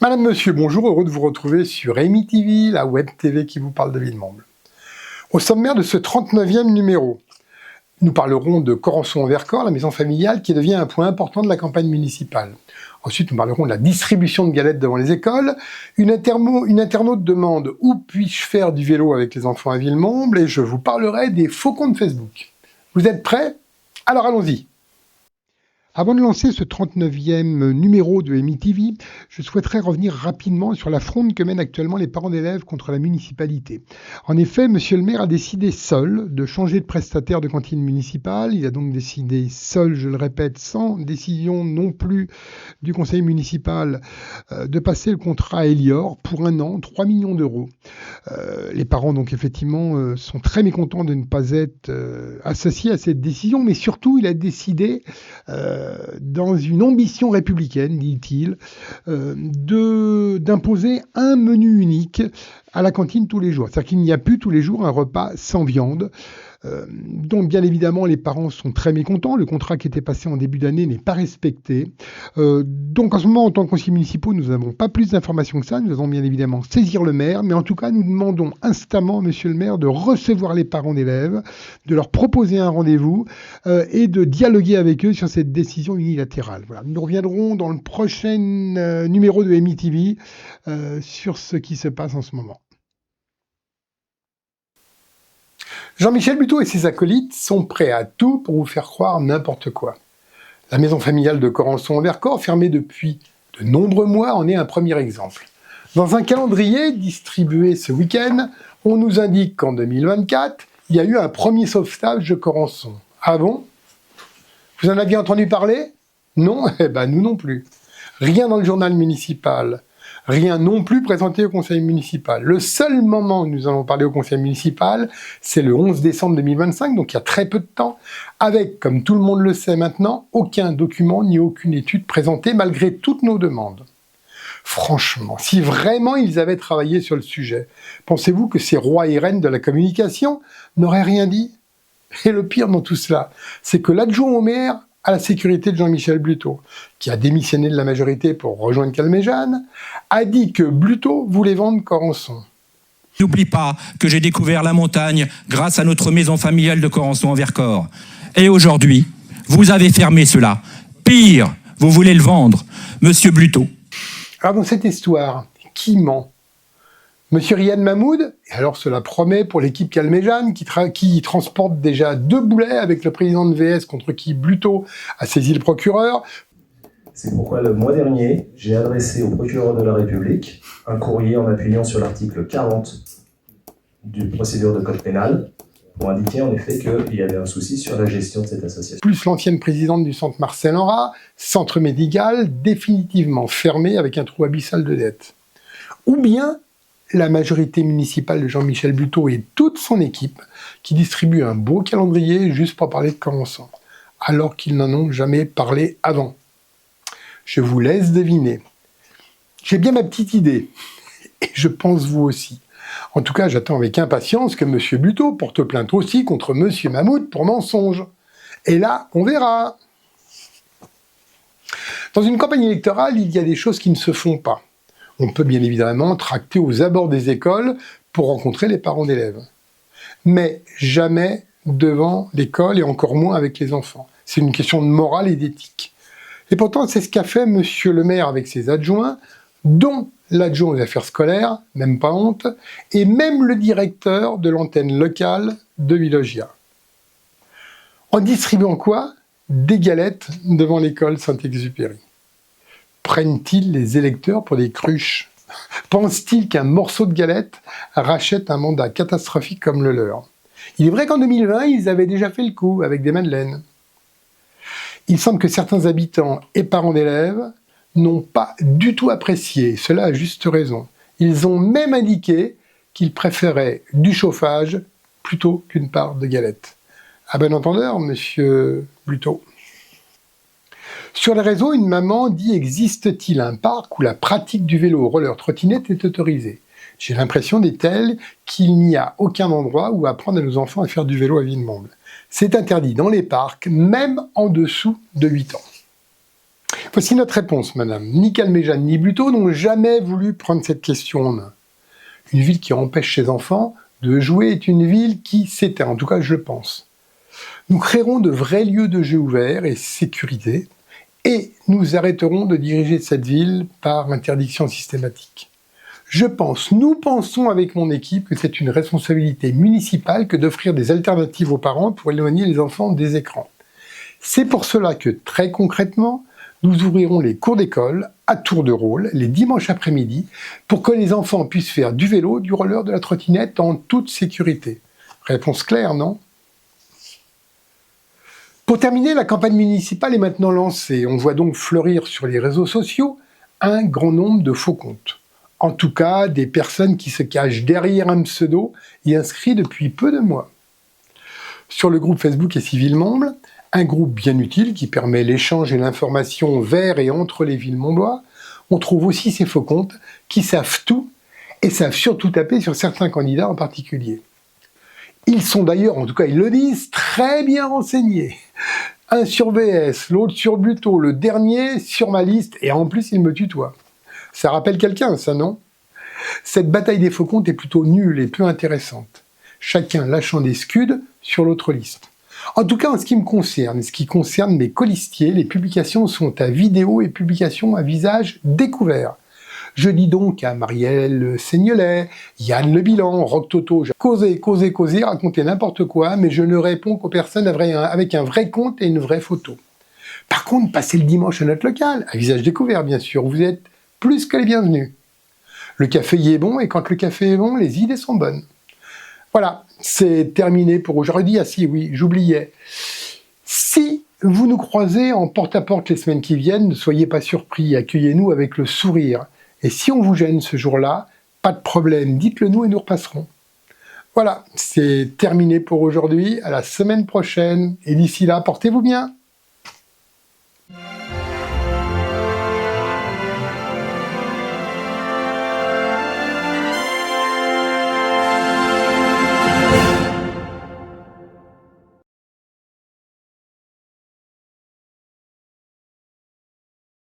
Madame, monsieur, bonjour, heureux de vous retrouver sur Amy TV, la web TV qui vous parle de Villemomble. Au sommaire de ce 39e numéro, nous parlerons de Corançon-en-Vercors, la maison familiale qui devient un point important de la campagne municipale. Ensuite, nous parlerons de la distribution de galettes devant les écoles. Une internaute demande « Où puis-je faire du vélo avec les enfants à Villemomble ?» et je vous parlerai des faux comptes Facebook. Vous êtes prêts? Alors allons-y. Avant de lancer ce 39e numéro de Amy TV, je souhaiterais revenir rapidement sur la fronde que mènent actuellement les parents d'élèves contre la municipalité. En effet, monsieur le maire a décidé seul de changer de prestataire de cantine municipale. Il a donc décidé seul, je le répète, sans décision non plus du conseil municipal, de passer le contrat à Elior pour 1 an, 3 millions d'euros. Les parents, donc effectivement, sont très mécontents de ne pas être associés à cette décision, mais surtout, il a décidé dans une ambition républicaine, dit-il, d'imposer un menu unique à la cantine tous les jours. C'est-à-dire qu'il n'y a plus tous les jours un repas sans viande. Donc bien évidemment les parents sont très mécontents, le contrat qui était passé en début d'année n'est pas respecté. Donc en ce moment en tant que conseillers municipaux nous n'avons pas plus d'informations que ça, nous allons bien évidemment saisir le maire, mais en tout cas nous demandons instamment monsieur le maire de recevoir les parents d'élèves, de leur proposer un rendez-vous et de dialoguer avec eux sur cette décision unilatérale. Voilà. Nous reviendrons dans le prochain numéro de Amy TV sur ce qui se passe en ce moment. Jean-Michel Buteau et ses acolytes sont prêts à tout pour vous faire croire n'importe quoi. La maison familiale de Corançon-en-Vercors, fermée depuis de nombreux mois, en est un premier exemple. Dans un calendrier distribué ce week-end, on nous indique qu'en 2024, il y a eu un premier sauvetage de Corançon. Ah bon? Vous en aviez entendu parler? Non? Eh ben nous non plus. Rien dans le journal municipal. Rien non plus présenté au conseil municipal. Le seul moment où nous allons parler au conseil municipal, c'est le 11 décembre 2025, donc il y a très peu de temps, avec, comme tout le monde le sait maintenant, aucun document ni aucune étude présentée malgré toutes nos demandes. Franchement, si vraiment ils avaient travaillé sur le sujet, pensez-vous que ces rois et reines de la communication n'auraient rien dit? Et le pire dans tout cela, c'est que l'adjoint au maire à la sécurité de Jean-Michel Buteau, qui a démissionné de la majorité pour rejoindre Calmejane, a dit que Buteau voulait vendre Corançon. N'oublie pas que j'ai découvert la montagne grâce à notre maison familiale de Corançon-en-Vercors. Et aujourd'hui, vous avez fermé cela. Pire, vous voulez le vendre, monsieur Buteau. Alors dans cette histoire, qui ment? Monsieur Riyad Mahmoud, et alors cela promet pour l'équipe Calmejane, qui transporte déjà 2 boulets avec le président de VS contre qui Buteau a saisi le procureur. C'est pourquoi le mois dernier, j'ai adressé au procureur de la République un courrier en appuyant sur l'article 40 du procédure de code pénal pour indiquer en effet qu'il y avait un souci sur la gestion de cette association. Plus l'ancienne présidente du centre Marcel Henrat, centre médical définitivement fermé avec un trou abyssal de dette. Ou bien la majorité municipale de Jean-Michel Buteau et toute son équipe qui distribuent un beau calendrier juste pour parler de Corançon, alors qu'ils n'en ont jamais parlé avant. Je vous laisse deviner. J'ai bien ma petite idée, et je pense vous aussi. En tout cas, j'attends avec impatience que M. Buteau porte plainte aussi contre M. Mahmoud pour mensonge. Et là, on verra. Dans une campagne électorale, il y a des choses qui ne se font pas. On peut bien évidemment tracter aux abords des écoles pour rencontrer les parents d'élèves. Mais jamais devant l'école et encore moins avec les enfants. C'est une question de morale et d'éthique. Et pourtant, c'est ce qu'a fait monsieur le maire avec ses adjoints, dont l'adjoint aux affaires scolaires, même pas honte, et même le directeur de l'antenne locale de Villogia. En distribuant quoi? Des galettes devant l'école Saint-Exupéry. Prennent-ils les électeurs pour des cruches? Pensent-ils qu'un morceau de galette rachète un mandat catastrophique comme le leur? Il est vrai qu'en 2020, ils avaient déjà fait le coup avec des madeleines. Il semble que certains habitants et parents d'élèves n'ont pas du tout apprécié, cela à juste raison. Ils ont même indiqué qu'ils préféraient du chauffage plutôt qu'une part de galette. À bon entendeur, monsieur Buteau. Sur les réseaux, une maman dit « Existe-t-il un parc où la pratique du vélo, roller, trottinette est autorisée ?» J'ai l'impression, dit-elle, qu'il n'y a aucun endroit où apprendre à nos enfants à faire du vélo à Villemomble. C'est interdit dans les parcs, même en dessous de 8 ans. Voici notre réponse, madame. Ni Calmejane ni Buteau n'ont jamais voulu prendre cette question en main. Une ville qui empêche ses enfants de jouer est une ville qui s'éteint, en tout cas je le pense. Nous créerons de vrais lieux de jeu ouverts et sécurisés, et nous arrêterons de diriger cette ville par interdiction systématique. Nous pensons avec mon équipe que c'est une responsabilité municipale que d'offrir des alternatives aux parents pour éloigner les enfants des écrans. C'est pour cela que, très concrètement, nous ouvrirons les cours d'école à tour de rôle, les dimanches après-midi, pour que les enfants puissent faire du vélo, du roller, de la trottinette en toute sécurité. Réponse claire, non ? Pour terminer, la campagne municipale est maintenant lancée. On voit donc fleurir sur les réseaux sociaux un grand nombre de faux comptes. En tout cas, des personnes qui se cachent derrière un pseudo et inscrits depuis peu de mois. Sur le groupe Facebook et Villemomble, un groupe bien utile qui permet l'échange et l'information vers et entre les Villemombois, on trouve aussi ces faux comptes qui savent tout et savent surtout taper sur certains candidats en particulier. Ils sont d'ailleurs, en tout cas ils le disent, très bien renseignés. Un sur VS, l'autre sur Buteau, le dernier sur ma liste, et en plus il me tutoie. Ça rappelle quelqu'un, ça, non ? Cette bataille des faux comptes est plutôt nulle et peu intéressante. Chacun lâchant des scuds sur l'autre liste. En tout cas, en ce qui me concerne, ce qui concerne mes colistiers, les publications sont à vidéo et publications à visage découvert. Je dis donc à Marielle Seignelet, Yann Le Bilan, Rock Toto, causer, raconter n'importe quoi, mais je ne réponds qu'aux personnes avec un vrai compte et une vraie photo. Par contre, passez le dimanche à notre local, à visage découvert bien sûr, vous êtes plus que les bienvenus. Le café y est bon, et quand le café est bon, les idées sont bonnes. Voilà, c'est terminé pour aujourd'hui. Ah si, oui, j'oubliais. Si vous nous croisez en porte-à-porte les semaines qui viennent, ne soyez pas surpris, accueillez-nous avec le sourire. Et si on vous gêne ce jour-là, pas de problème, dites-le nous et nous repasserons. Voilà, c'est terminé pour aujourd'hui, à la semaine prochaine, et d'ici là, portez-vous bien.